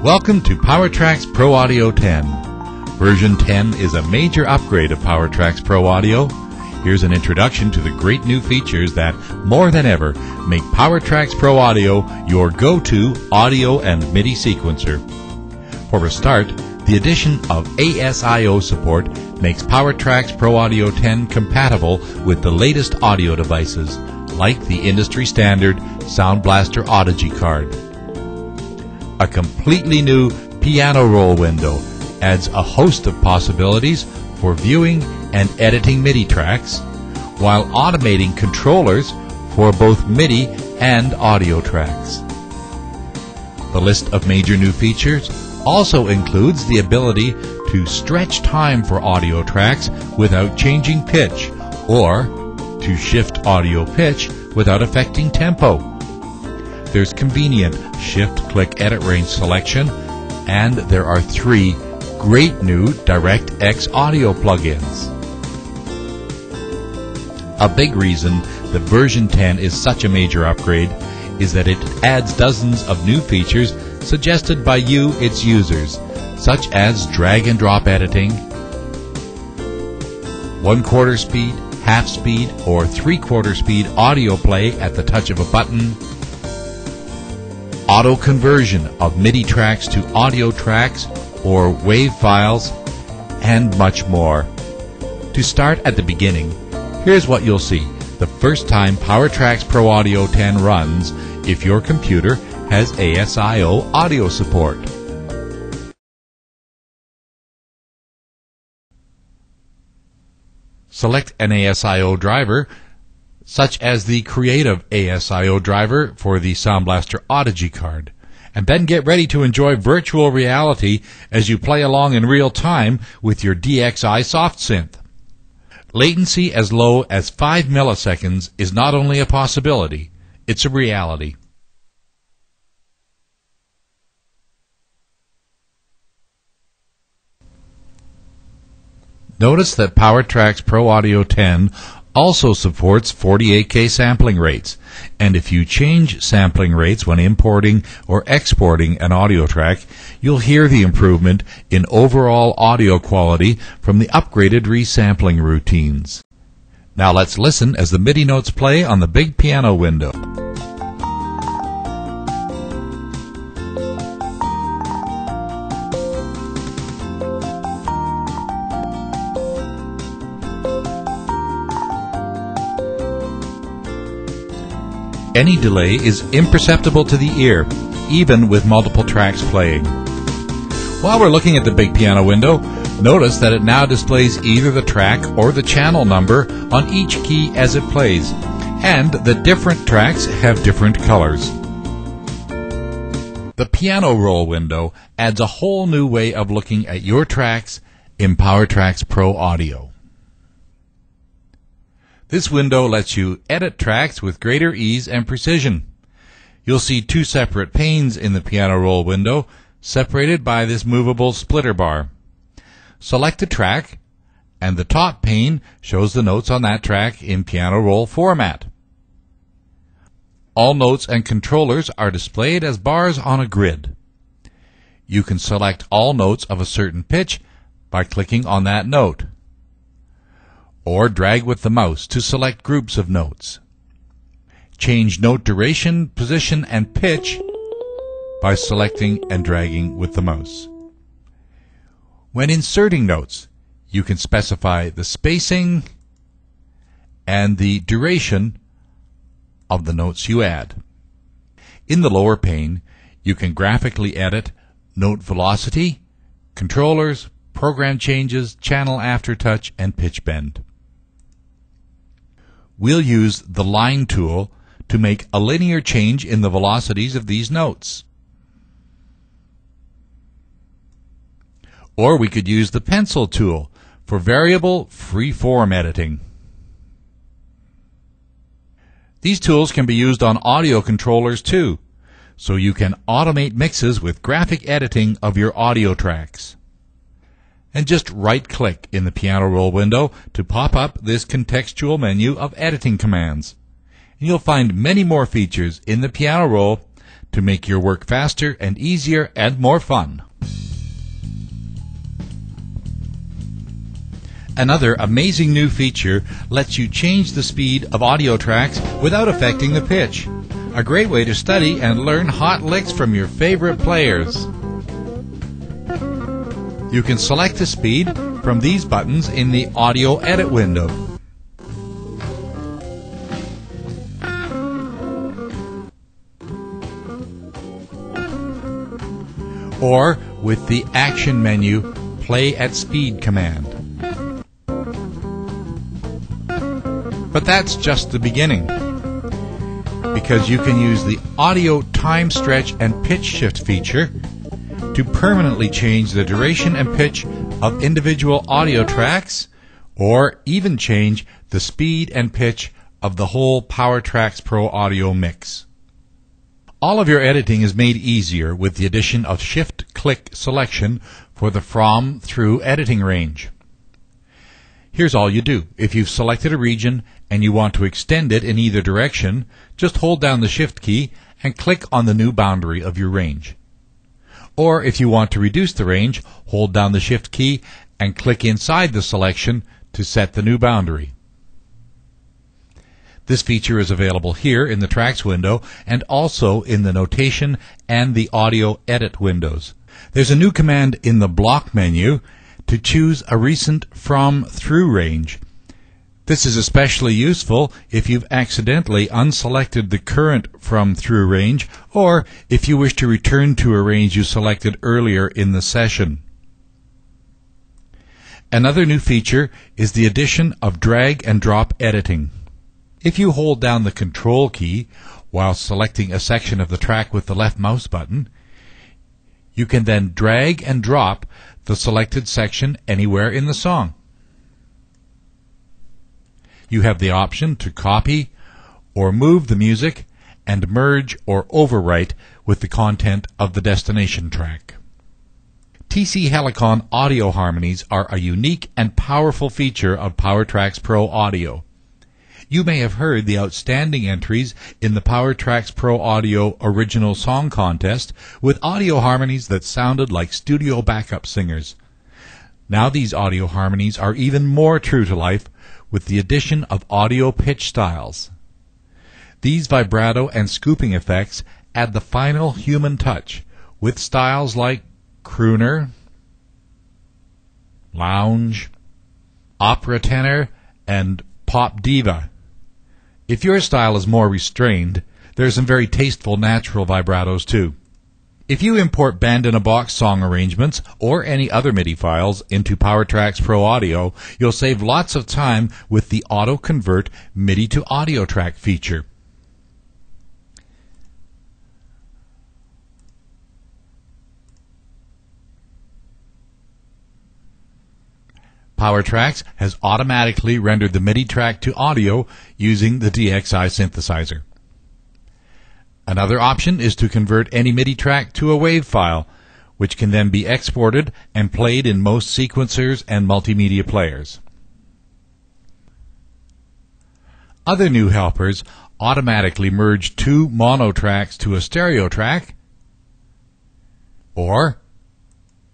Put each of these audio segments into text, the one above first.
Welcome to PowerTracks Pro Audio 10. Version 10 is a major upgrade of PowerTracks Pro Audio. Here's an introduction to the great new features that, more than ever, make PowerTracks Pro Audio your go-to audio and MIDI sequencer. For a start, the addition of ASIO support makes PowerTracks Pro Audio 10 compatible with the latest audio devices, like the industry standard Sound Blaster Audigy card. A completely new piano roll window adds a host of possibilities for viewing and editing MIDI tracks, while automating controllers for both MIDI and audio tracks. The list of major new features also includes the ability to stretch time for audio tracks without changing pitch, or to shift audio pitch without affecting tempo. There's convenient shift-click edit range selection, and there are 3 great new DirectX audio plugins. A big reason that version 10 is such a major upgrade is that it adds dozens of new features suggested by you, its users, such as drag and drop editing, 1/4 speed, half speed, or 3/4 speed audio play at the touch of a button, auto conversion of MIDI tracks to audio tracks or WAV files, and much more. To start at the beginning, here's what you'll see the first time PowerTracks Pro Audio 10 runs if your computer has ASIO audio support. Select an ASIO driver, such as the creative ASIO driver for the Sound Blaster Audigy card, and then get ready to enjoy virtual reality as you play along in real time with your DXI soft synth. Latency as low as 5 milliseconds is not only a possibility, it's a reality. Notice that PowerTracks Pro Audio 10 also supports 48K sampling rates, and if you change sampling rates when importing or exporting an audio track, you'll hear the improvement in overall audio quality from the upgraded resampling routines. Now let's listen as the MIDI notes play on the big piano window. Any delay is imperceptible to the ear, even with multiple tracks playing. While we're looking at the big piano window, notice that it now displays either the track or the channel number on each key as it plays, and the different tracks have different colors. The piano roll window adds a whole new way of looking at your tracks in PowerTracks Pro Audio. This window lets you edit tracks with greater ease and precision. You'll see 2 separate panes in the piano roll window, separated by this movable splitter bar. Select a track, and the top pane shows the notes on that track in piano roll format. All notes and controllers are displayed as bars on a grid. You can select all notes of a certain pitch by clicking on that note, or drag with the mouse to select groups of notes. Change note duration, position, and pitch by selecting and dragging with the mouse. When inserting notes, you can specify the spacing and the duration of the notes you add. In the lower pane, you can graphically edit note velocity, controllers, program changes, channel aftertouch, and pitch bend. We'll use the line tool to make a linear change in the velocities of these notes. Or we could use the pencil tool for variable free-form editing. These tools can be used on audio controllers too, so you can automate mixes with graphic editing of your audio tracks. And just right-click in the piano roll window to pop up this contextual menu of editing commands. And you'll find many more features in the piano roll to make your work faster and easier and more fun. Another amazing new feature lets you change the speed of audio tracks without affecting the pitch. A great way to study and learn hot licks from your favorite players. You can select the speed from these buttons in the Audio Edit window. Or with the Action menu, Play at Speed command. But that's just the beginning, because you can use the Audio Time Stretch and Pitch Shift feature to permanently change the duration and pitch of individual audio tracks, or even change the speed and pitch of the whole PowerTracks Pro Audio mix. All of your editing is made easier with the addition of Shift-Click selection for the From-Through editing range. Here's all you do. If you've selected a region and you want to extend it in either direction, just hold down the Shift key and click on the new boundary of your range. Or if you want to reduce the range, hold down the Shift key and click inside the selection to set the new boundary. This feature is available here in the Tracks window and also in the Notation and the Audio Edit windows. There's a new command in the Block menu to choose a recent From-Through range. This is especially useful if you've accidentally unselected the current From-Through range, or if you wish to return to a range you selected earlier in the session. Another new feature is the addition of drag and drop editing. If you hold down the Control key while selecting a section of the track with the left mouse button, you can then drag and drop the selected section anywhere in the song. You have the option to copy or move the music and merge or overwrite with the content of the destination track. TC Helicon audio harmonies are a unique and powerful feature of PowerTracks Pro Audio. You may have heard the outstanding entries in the PowerTracks Pro Audio Original Song Contest with audio harmonies that sounded like studio backup singers. Now these audio harmonies are even more true to life with the addition of audio pitch styles. These vibrato and scooping effects add the final human touch with styles like crooner, lounge, opera tenor, and pop diva. If your style is more restrained, there are some very tasteful natural vibratos too. If you import band-in-a-box song arrangements or any other MIDI files into PowerTracks Pro Audio, you'll save lots of time with the Auto-Convert MIDI to Audio Track feature. PowerTracks has automatically rendered the MIDI track to audio using the DXI synthesizer. Another option is to convert any MIDI track to a WAV file, which can then be exported and played in most sequencers and multimedia players. Other new helpers automatically merge two mono tracks to a stereo track, or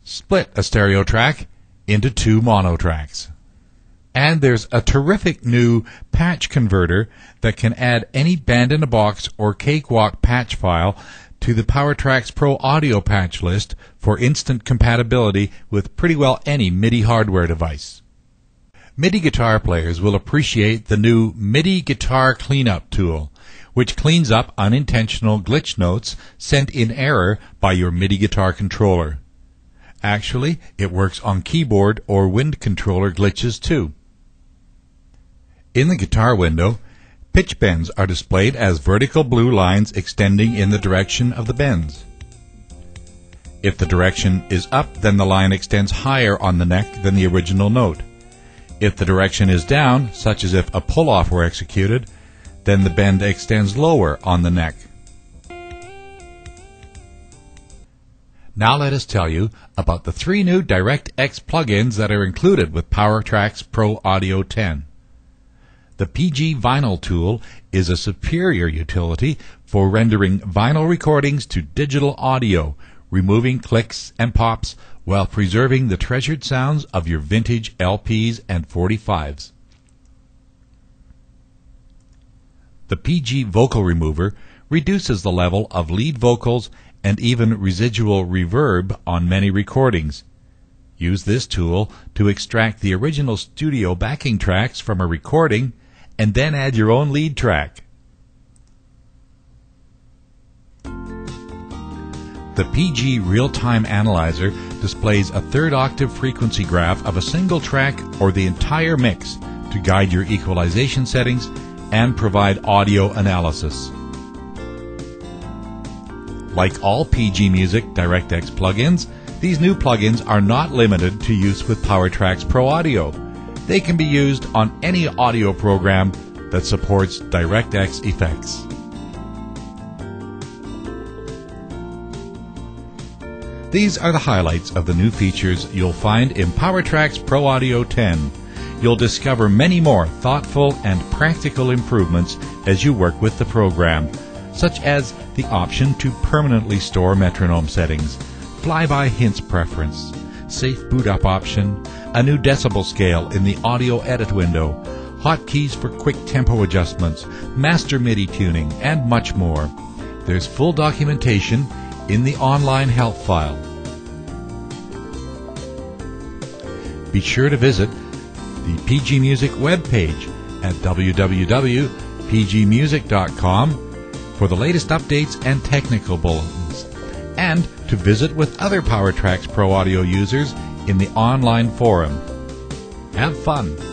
split a stereo track into two mono tracks. And there's a terrific new patch converter that can add any band-in-a-box or cakewalk patch file to the PowerTracks Pro Audio patch list for instant compatibility with pretty well any MIDI hardware device. MIDI guitar players will appreciate the new MIDI Guitar Cleanup tool, which cleans up unintentional glitch notes sent in error by your MIDI guitar controller. Actually, it works on keyboard or wind controller glitches too. In the guitar window, pitch bends are displayed as vertical blue lines extending in the direction of the bends. If the direction is up, then the line extends higher on the neck than the original note. If the direction is down, such as if a pull-off were executed, then the bend extends lower on the neck. Now let us tell you about the 3 new DirectX plugins that are included with PowerTracks Pro Audio 10. The PG Vinyl tool is a superior utility for rendering vinyl recordings to digital audio, removing clicks and pops while preserving the treasured sounds of your vintage LPs and 45s. The PG Vocal Remover reduces the level of lead vocals and even residual reverb on many recordings. Use this tool to extract the original studio backing tracks from a recording and then add your own lead track. The PG Real-Time Analyzer displays a third octave frequency graph of a single track or the entire mix to guide your equalization settings and provide audio analysis. Like all PG Music DirectX plugins, these new plugins are not limited to use with PowerTracks Pro Audio. They can be used on any audio program that supports DirectX effects. These are the highlights of the new features you'll find in PowerTracks Pro Audio 10. You'll discover many more thoughtful and practical improvements as you work with the program, such as the option to permanently store metronome settings, flyby hints preference, safe boot up option, a new decibel scale in the audio edit window, hotkeys for quick tempo adjustments, master Midi tuning, and much more. There's full documentation in the online help file. Be sure to visit the PG Music webpage at www.pgmusic.com for the latest updates and technical bulletins, and to visit with other PowerTracks Pro Audio users in the online forum. Have fun!